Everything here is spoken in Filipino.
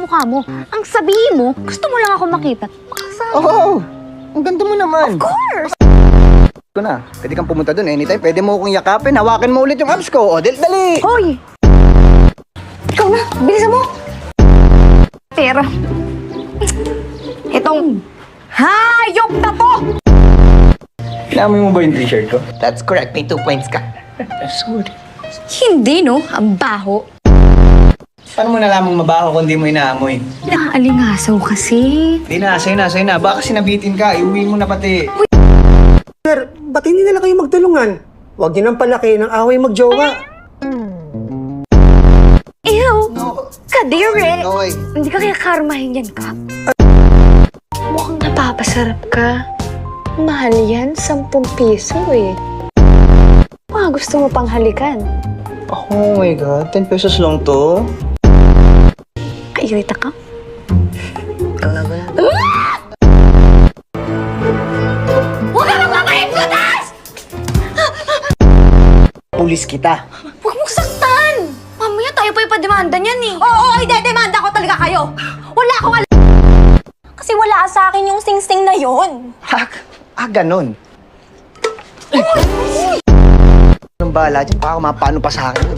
mukha mo. Ang sabihin mo, gusto mo lang ako makita. Oo! Ang ganda mo naman. Of course! Ito na, pwede kang pumunta dun anytime. Pwede mo akong yakapin, hawakan mo ulit yung abs ko. O, dali! Hoy! Ikaw na, bilisan mo! Pero, itong hayop na to! Inamoy mo ba yung t-shirt ko? That's correct, may 2 points ka. Sorry. Hindi, no? Ang baho. Paano mo nalamang mabaho kung di mo inaamoy? Nakaalingasaw kasi. Di na, sa'yo na. Baka sinabitin ka, iuwi mo na pati. Sir, ba't hindi na lang kayo magtulungan? Huwag niyo nang palaki ng away magjowa. Ew! No. Kadire! No way. Hindi ka kaya karmahin yan ka. Mukhang napapasarap ka. Mahal yan, 10 piso eh. Gusto mo pang halikan? Oh my God, 10 pesos lang to? Kairita ka? Huwag ka magmamayin butas! Pulis kita. Huwag mong saktan! Mamaya tayo pa ipademanda niyan eh. Oo, idedemanda ko talaga kayo! Wala akong alam! Kasi wala sa akin yung sing-sing na yon. Ganun. Anong bahala dyan? Baka mapano pa sa akin.